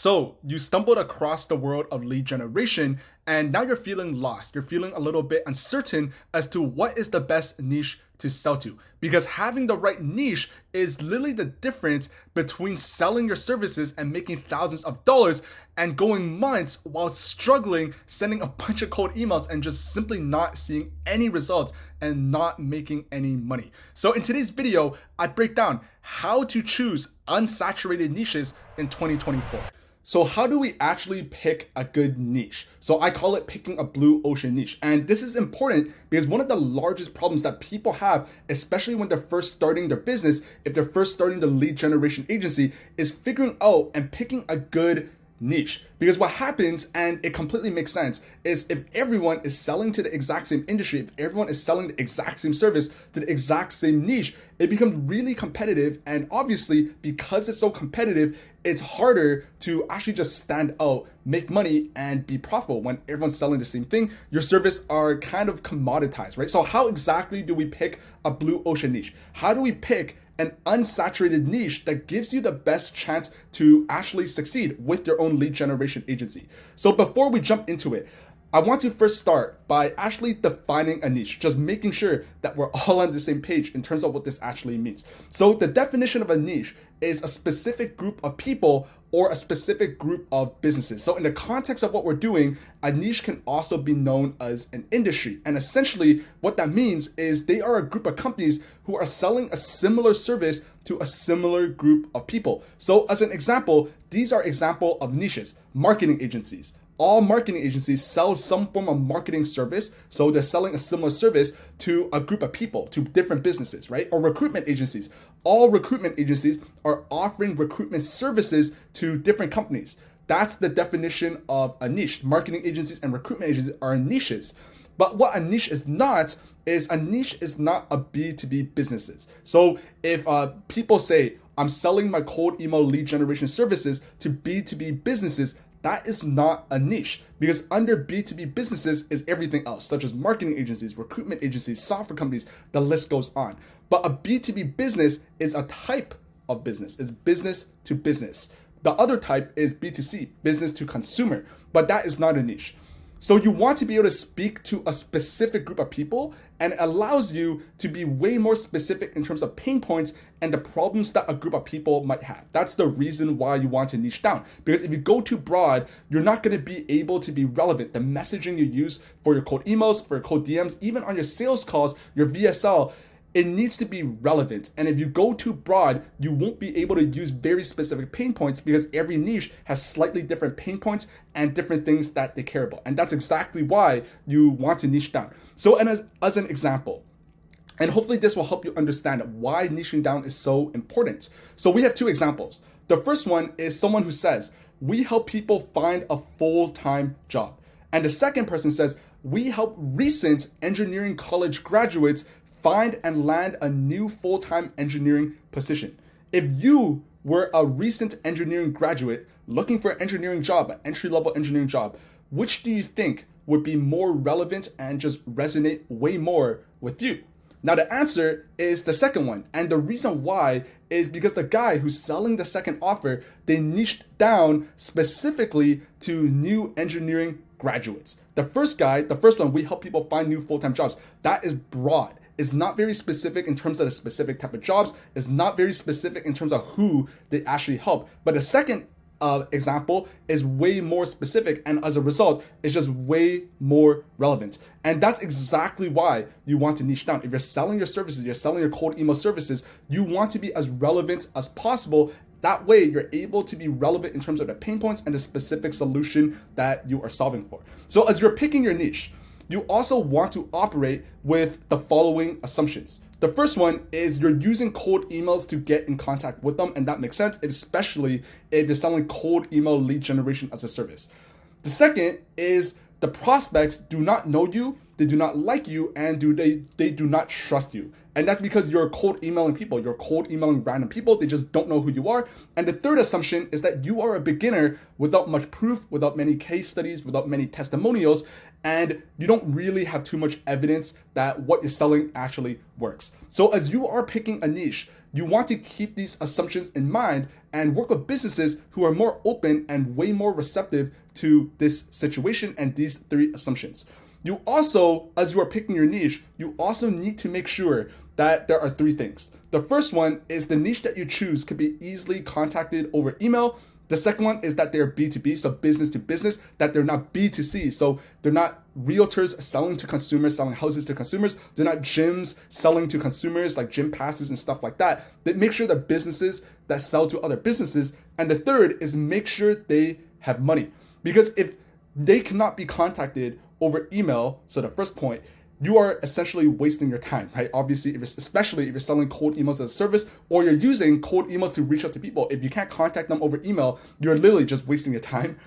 So you stumbled across the world of lead generation and now you're feeling lost. You're feeling a little bit uncertain as to what is the best niche to sell to. Because having the right niche is literally the difference between selling your services and making thousands of dollars and going months while struggling, sending a bunch of cold emails and just simply not seeing any results and not making any money. So in today's video, I break down how to choose unsaturated niches in 2024. So how do we actually pick a good niche? So I call it picking a blue ocean niche. And this is important because one of the largest problems that people have, especially when they're first starting their business, if they're first starting the lead generation agency, is figuring out and picking a good niche. Because what happens, and it completely makes sense, is if everyone is selling to the exact same industry, if everyone is selling the exact same service to the exact same niche, it becomes really competitive. And obviously, because it's so competitive, it's harder to actually just stand out, make money, and be profitable when everyone's selling the same thing. Your service are kind of commoditized, right? So how exactly do we pick a blue ocean niche? How do we pick an unsaturated niche that gives you the best chance to actually succeed with your own lead generation agency? So before we jump into it, I want to first start by actually defining a niche, just making sure that we're all on the same page in terms of what this actually means. So the definition of a niche is a specific group of people or a specific group of businesses. So in the context of what we're doing, a niche can also be known as an industry. And essentially what that means is they are a group of companies who are selling a similar service to a similar group of people. So as an example, these are example of niches: marketing agencies. All marketing agencies sell some form of marketing service. So they're selling a similar service to a group of people, to different businesses, right? Or recruitment agencies. All recruitment agencies are offering recruitment services to different companies. That's the definition of a niche. Marketing agencies and recruitment agencies are niches. But what a niche is not a niche is not a B2B businesses. So if people say, I'm selling my cold email lead generation services to B2B businesses, that is not a niche, because under B2B businesses is everything else, such as marketing agencies, recruitment agencies, software companies, the list goes on. But a B2B business is a type of business. It's business to business. The other type is B2C, business to consumer, but that is not a niche. So you want to be able to speak to a specific group of people, and it allows you to be way more specific in terms of pain points and the problems that a group of people might have. That's the reason why you want to niche down. Because if you go too broad, you're not going to be able to be relevant. The messaging you use for your cold emails, for your cold DMs, even on your sales calls, your VSL, it needs to be relevant. And if you go too broad, you won't be able to use very specific pain points, because every niche has slightly different pain points and different things that they care about. And that's exactly why you want to niche down. So, and as an example, and hopefully this will help you understand why niching down is so important. So we have two examples. The first one is someone who says, we help people find a full-time job. And the second person says, we help recent engineering college graduates find and land a new full-time engineering position. If you were a recent engineering graduate looking for an engineering job, an entry-level engineering job, which do you think would be more relevant and just resonate way more with you? Now the answer is the second one. And the reason why is because the guy who's selling the second offer, they niched down specifically to new engineering graduates. The first one, we help people find new full-time jobs. That is broad. It's not very specific in terms of the specific type of jobs. It's not very specific in terms of who they actually help. But the second example is way more specific, and as a result, it's just way more relevant. And that's exactly why you want to niche down. If you're selling your services, you're selling your cold email services, you want to be as relevant as possible. That way, you're able to be relevant in terms of the pain points and the specific solution that you are solving for. So as you're picking your niche, you also want to operate with the following assumptions. The first one is you're using cold emails to get in contact with them, and that makes sense, especially if you're selling cold email lead generation as a service. The second is the prospects do not know you, they do not like you, and they do not trust you. And that's because you're cold emailing people. You're cold emailing random people. They just don't know who you are. And the third assumption is that you are a beginner without much proof, without many case studies, without many testimonials, and you don't really have too much evidence that what you're selling actually works. So as you are picking a niche, you want to keep these assumptions in mind and work with businesses who are more open and way more receptive to this situation and these three assumptions. You also, as you are picking your niche, you also need to make sure that there are three things. The first one is the niche that you choose could be easily contacted over email. The second one is that they're B2B, so business to business, that they're not B2C, so they're not realtors selling to consumers, selling houses to consumers. They're not gyms selling to consumers, like gym passes and stuff like that. They make sure they're businesses that sell to other businesses. And the third is make sure they have money. Because if they cannot be contacted over email, so the first point, you are essentially wasting your time, right? Obviously, especially if you're selling cold emails as a service or you're using cold emails to reach out to people. If you can't contact them over email, you're literally just wasting your time.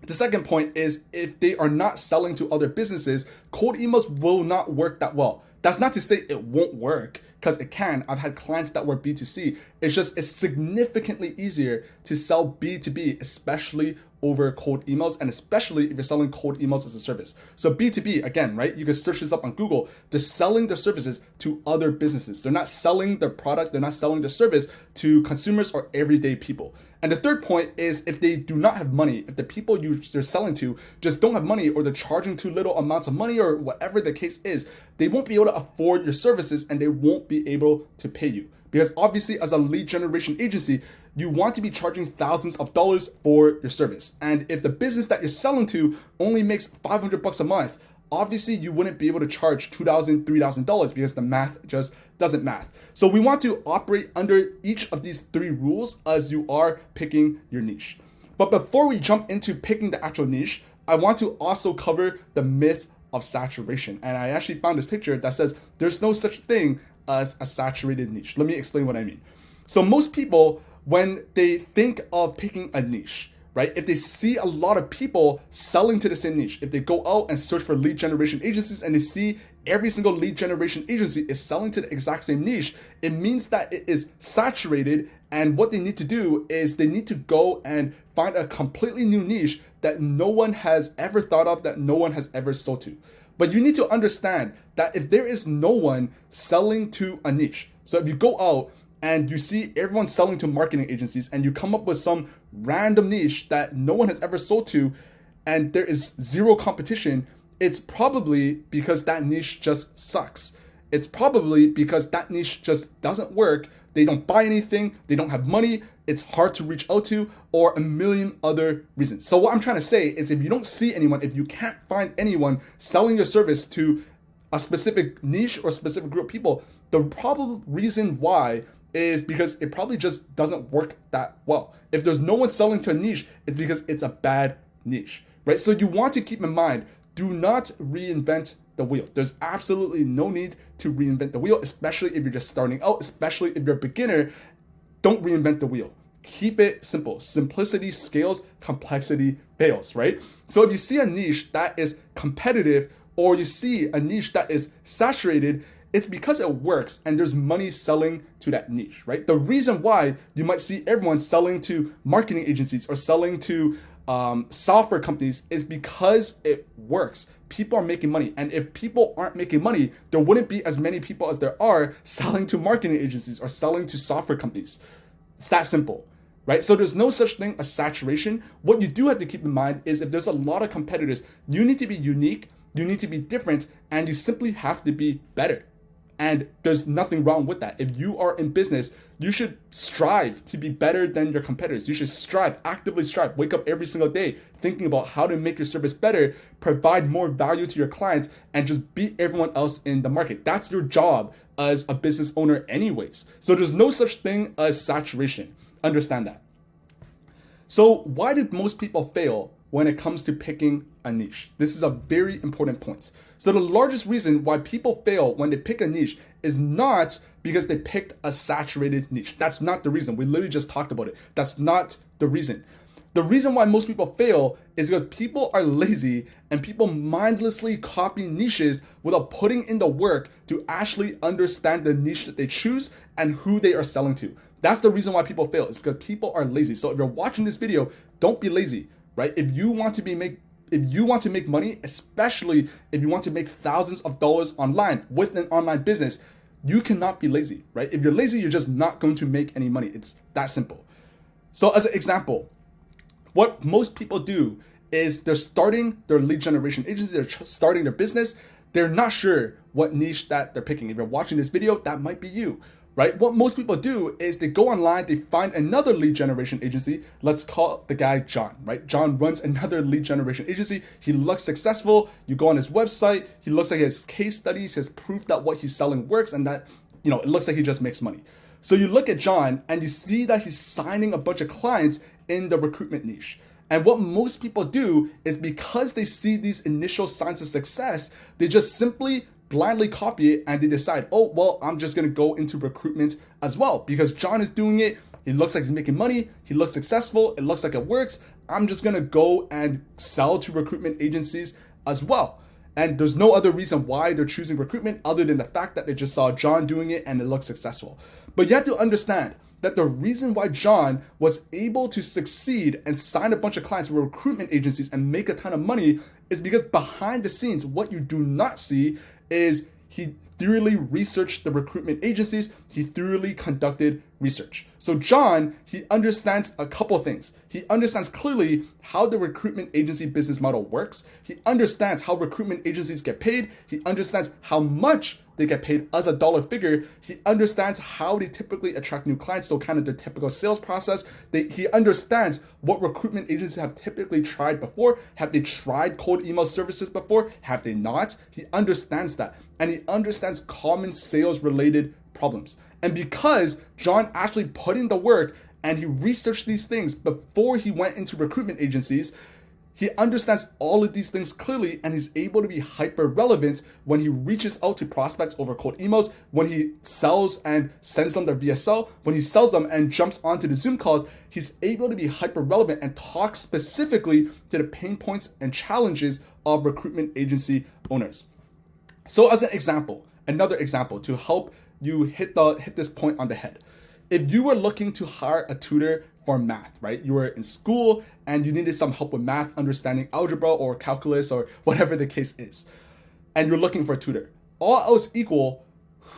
The second point is if they are not selling to other businesses, cold emails will not work that well. That's not to say it won't work, because it can. I've had clients that were B2C. It's significantly easier to sell B2B, especially over cold emails, and especially if you're selling cold emails as a service. So B2B, again, right? You can search this up on Google. They're selling their services to other businesses. They're not selling their product. They're not selling their service to consumers or everyday people. And the third point is if they do not have money, if the people they're selling to just don't have money, or they're charging too little amounts of money, or whatever the case is, they won't be able to afford your services and they won't be able to pay you. Because obviously, as a lead generation agency, you want to be charging thousands of dollars for your service. And if the business that you're selling to only makes $500 a month, obviously you wouldn't be able to charge $2,000, $3,000 because the math just doesn't math. So we want to operate under each of these three rules as you are picking your niche. But before we jump into picking the actual niche, I want to also cover the myth of saturation. And I actually found this picture that says there's no such thing as a saturated niche. Let me explain what I mean. So most people, when they think of picking a niche, right? If they see a lot of people selling to the same niche, if they go out and search for lead generation agencies and they see every single lead generation agency is selling to the exact same niche, it means that it is saturated. And what they need to do is they need to go and find a completely new niche that no one has ever thought of, that no one has ever sold to. But you need to understand that if there is no one selling to a niche, so if you go out and you see everyone selling to marketing agencies and you come up with some random niche that no one has ever sold to and there is zero competition, it's probably because that niche just sucks. It's probably because that niche just doesn't work. They don't buy anything, they don't have money, it's hard to reach out to, or a million other reasons. So what I'm trying to say is if you don't see anyone, if you can't find anyone selling your service to a specific niche or specific group of people, the probable reason why is because it probably just doesn't work that well. If there's no one selling to a niche, it's because it's a bad niche, right? So you want to keep in mind, do not reinvent the wheel. There's absolutely no need to reinvent the wheel, especially if you're just starting out, especially if you're a beginner. Don't reinvent the wheel. Keep it simple. Simplicity scales, complexity fails, right? So if you see a niche that is competitive or you see a niche that is saturated, it's because it works and there's money selling to that niche, right? The reason why you might see everyone selling to marketing agencies or selling to software companies is because it works. People are making money. And if people aren't making money, there wouldn't be as many people as there are selling to marketing agencies or selling to software companies. It's that simple, right? So there's no such thing as saturation. What you do have to keep in mind is if there's a lot of competitors, you need to be unique, you need to be different, and you simply have to be better. And there's nothing wrong with that. If you are in business, you should strive to be better than your competitors. You should strive, actively strive, wake up every single day thinking about how to make your service better, provide more value to your clients, and just beat everyone else in the market. That's your job as a business owner anyways. So there's no such thing as saturation. Understand that. So why do most people fail when it comes to picking a niche? This is a very important point. So the largest reason why people fail when they pick a niche is not because they picked a saturated niche. That's not the reason. We literally just talked about it. That's not the reason. The reason why most people fail is because people are lazy and people mindlessly copy niches without putting in the work to actually understand the niche that they choose and who they are selling to. That's the reason why people fail. It's because people are lazy. So if you're watching this video, don't be lazy, right? If you want to make money, especially if you want to make thousands of dollars online with an online business, you cannot be lazy, right? If you're lazy, you're just not going to make any money. It's that simple. So as an example, what most people do is they're starting their lead generation agency, they're starting their business, they're not sure what niche that they're picking. If you're watching this video, that might be you, right? What most people do is they go online, they find another lead generation agency. Let's call the guy John, right? John runs another lead generation agency. He looks successful. You go on his website, he looks like he has case studies, he has proof that what he's selling works and that, it looks like he just makes money. So you look at John and you see that he's signing a bunch of clients in the recruitment niche. And what most people do is because they see these initial signs of success, they just simply blindly copy it and they decide, oh, well, I'm just gonna go into recruitment as well because John is doing it. He looks like he's making money. He looks successful. It looks like it works. I'm just gonna go and sell to recruitment agencies as well. And there's no other reason why they're choosing recruitment other than the fact that they just saw John doing it and it looks successful. But you have to understand that the reason why John was able to succeed and sign a bunch of clients with recruitment agencies and make a ton of money is because behind the scenes, what you do not see is he thoroughly researched the recruitment agencies. He thoroughly conducted research. So John, he understands a couple things. He understands clearly how the recruitment agency business model works. He understands how recruitment agencies get paid. He understands how much they get paid as a dollar figure. He understands how they typically attract new clients, so kind of the typical sales process. He understands what recruitment agencies have typically tried before. Have they tried cold email services before? Have they not? He understands that. And he understands common sales related problems. And because John actually put in the work and he researched these things before he went into recruitment agencies, he understands all of these things clearly and he's able to be hyper relevant when he reaches out to prospects over cold emails, when he sells and sends them their VSL, when he sells them and jumps onto the Zoom calls, he's able to be hyper relevant and talk specifically to the pain points and challenges of recruitment agency owners. So as an example, another example to help you hit this point on the head. If you were looking to hire a tutor for math, right? You were in school and you needed some help with math, understanding algebra or calculus or whatever the case is, and you're looking for a tutor. All else equal,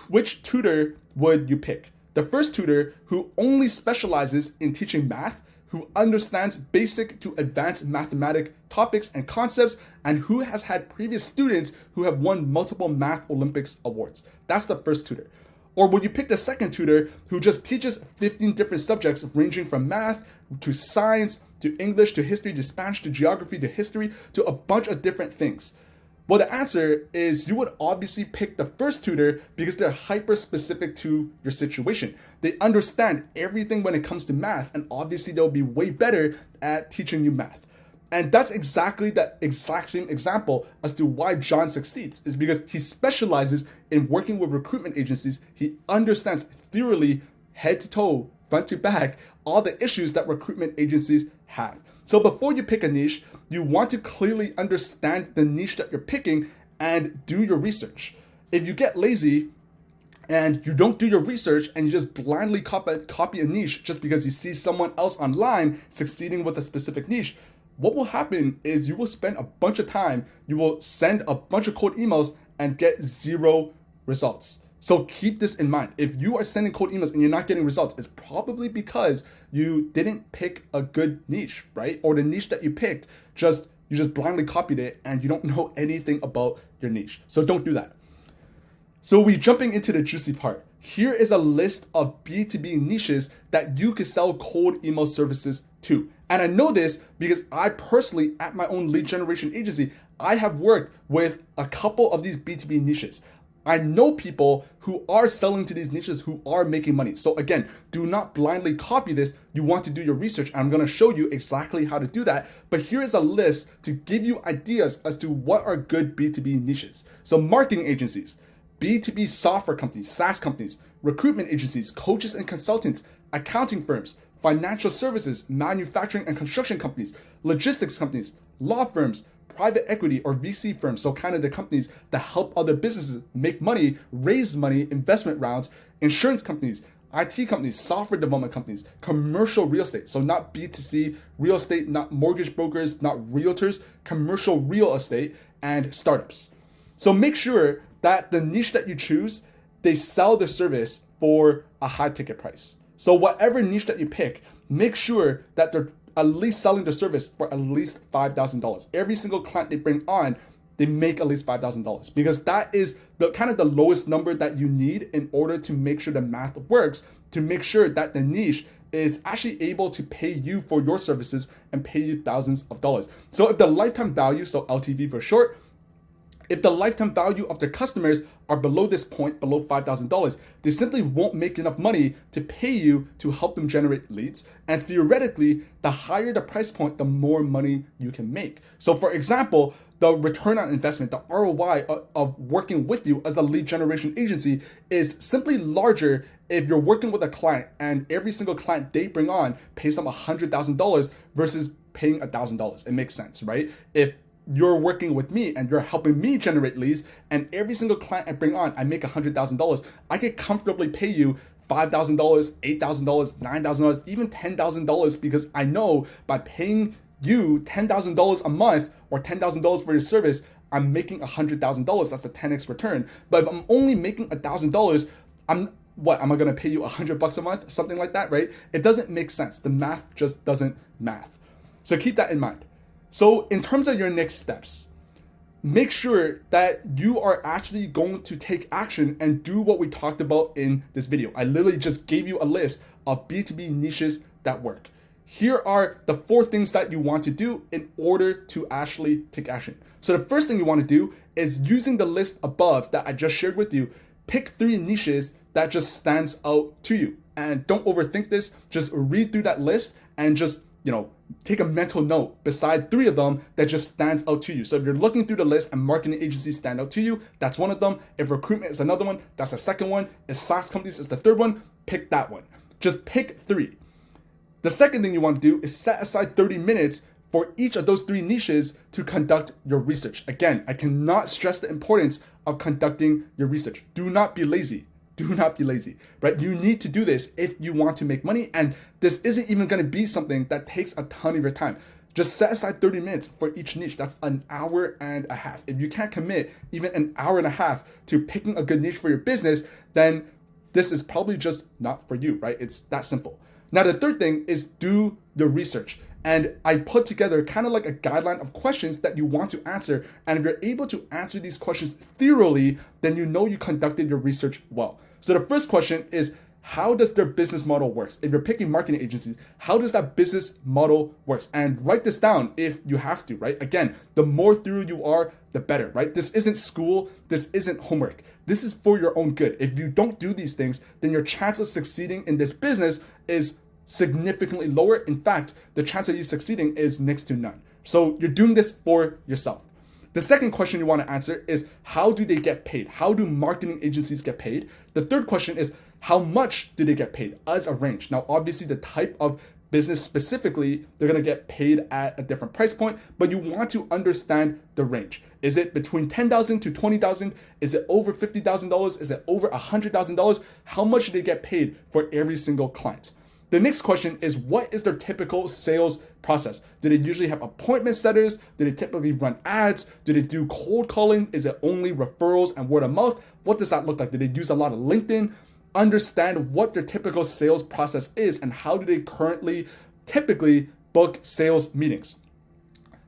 which tutor would you pick? The first tutor who only specializes in teaching math, who understands basic to advanced mathematic topics and concepts, and who has had previous students who have won multiple math Olympics awards. That's the first tutor. Or would you pick the second tutor who just teaches 15 different subjects ranging from math to science to English to history to Spanish to geography to history to a bunch of different things? Well, the answer is you would obviously pick the first tutor because they're hyper specific to your situation. They understand everything when it comes to math, and obviously they'll be way better at teaching you math. And that's exactly the exact same example as to why John succeeds, is because he specializes in working with recruitment agencies. He understands thoroughly, head to toe, front to back, all the issues that recruitment agencies have. So before you pick a niche, you want to clearly understand the niche that you're picking and do your research. If you get lazy and you don't do your research and you just blindly copy a niche just because you see someone else online succeeding with a specific niche, what will happen is you will spend a bunch of time, you will send a bunch of cold emails and get zero results. So keep this in mind. If you are sending cold emails and you're not getting results, it's probably because you didn't pick a good niche, right? Or the niche that you picked, you just blindly copied it and you don't know anything about your niche. So don't do that. So we're jumping into the juicy part. Here is a list of B2B niches that you can sell cold email services to. And I know this because I personally, at my own lead generation agency, I have worked with a couple of these B2B niches. I know people who are selling to these niches who are making money. So again, do not blindly copy this. You want to do your research, and I'm going to show you exactly how to do that. But here is a list to give you ideas as to what are good B2B niches. So marketing agencies, B2B software companies, SaaS companies, recruitment agencies, coaches and consultants, accounting firms, financial services, manufacturing and construction companies, logistics companies, law firms, private equity or VC firms, so kind of the companies that help other businesses make money, raise money, investment rounds, insurance companies, IT companies, software development companies, commercial real estate, so not B2C real estate, not mortgage brokers, not realtors, commercial real estate, and startups. So make sure that the niche that you choose, they sell the service for a high ticket price. So whatever niche that you pick, make sure that they're at least selling their service for at least $5,000. Every single client they bring on, they make at least $5,000, because that is the kind of the lowest number that you need in order to make sure the math works, to make sure that the niche is actually able to pay you for your services and pay you thousands of dollars. So if the lifetime value, so LTV for short, if the lifetime value of their customers are below this point, below $5,000, they simply won't make enough money to pay you to help them generate leads. And theoretically, the higher the price point, the more money you can make. So for example, the return on investment, the ROI of working with you as a lead generation agency is simply larger if you're working with a client and every single client they bring on pays them $100,000 versus paying $1,000. It makes sense, right? If you're working with me and you're helping me generate leads, and every single client I bring on, I make $100,000, I could comfortably pay you $5,000, $8,000, $9,000, even $10,000, because I know by paying you $10,000 a month or $10,000 for your service, I'm making $100,000. That's a 10x return. But if I'm only making $1,000, am I gonna pay you $100 a month? Something like that, right? It doesn't make sense. The math just doesn't math. So keep that in mind. So in terms of your next steps, make sure that you are actually going to take action and do what we talked about in this video. I literally just gave you a list of B2B niches that work. Here are the 4 things that you want to do in order to actually take action. So the first thing you want to do is, using the list above that I just shared with you, pick 3 niches that just stands out to you. And don't overthink this. Just read through that list and just, take a mental note beside 3 of them that just stands out to you. So if you're looking through the list and marketing agencies stand out to you, that's one of them. If recruitment is another one, that's the second one. If SaaS companies is the third one, pick that one. Just pick 3. The second thing you want to do is set aside 30 minutes for each of those 3 niches to conduct your research. Again, I cannot stress the importance of conducting your research. Do not be lazy. Do not be lazy, right? You need to do this if you want to make money. And this isn't even going to be something that takes a ton of your time. Just set aside 30 minutes for each niche. That's an hour and a half. If you can't commit even an hour and a half to picking a good niche for your business, then this is probably just not for you, right? It's that simple. Now, the third thing is do the research. And I put together kind of like a guideline of questions that you want to answer. And if you're able to answer these questions thoroughly, then you know you conducted your research well. So the first question is, how does their business model work? If you're picking marketing agencies, how does that business model work? And write this down if you have to, right? Again, the more thorough you are, the better, right? This isn't school. This isn't homework. This is for your own good. If you don't do these things, then your chance of succeeding in this business is significantly lower. In fact, the chance of you succeeding is next to none. So you're doing this for yourself. The second question you want to answer is, how do they get paid? How do marketing agencies get paid? The third question is, how much do they get paid as a range? Now, obviously, the type of business specifically, they're going to get paid at a different price point, but you want to understand the range. Is it between $10,000 to $20,000? Is it over $50,000? Is it over $100,000? How much do they get paid for every single client? The next question is, what is their typical sales process? Do they usually have appointment setters? Do they typically run ads? Do they do cold calling? Is it only referrals and word of mouth? What does that look like? Do they use a lot of LinkedIn? Understand what their typical sales process is and how do they currently typically book sales meetings.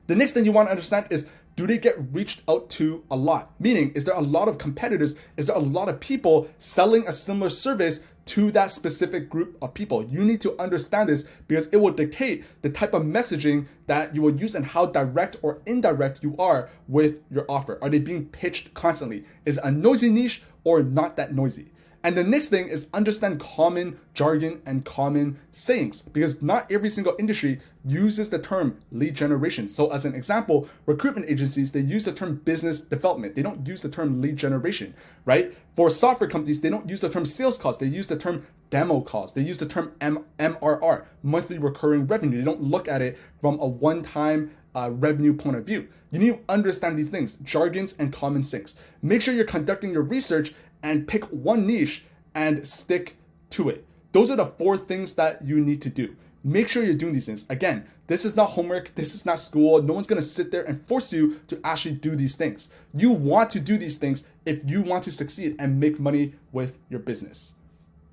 The next thing you want to understand is, do they get reached out to a lot? Meaning, is there a lot of competitors? Is there a lot of people selling a similar service to that specific group of people? You need to understand this because it will dictate the type of messaging that you will use and how direct or indirect you are with your offer. Are they being pitched constantly? Is it a noisy niche or not that noisy? And the next thing is, understand common jargon and common sayings, because not every single industry uses the term lead generation. So as an example, recruitment agencies, they use the term business development. They don't use the term lead generation, right? For software companies, they don't use the term sales calls. They use the term demo calls. They use the term MRR, monthly recurring revenue. They don't look at it from a one-time revenue point of view. You need to understand these things, jargons and common sayings. Make sure you're conducting your research and pick one niche and stick to it. Those are the 4 things that you need to do. Make sure you're doing these things. Again, this is not homework. This is not school. No one's going to sit there and force you to actually do these things. You want to do these things if you want to succeed and make money with your business.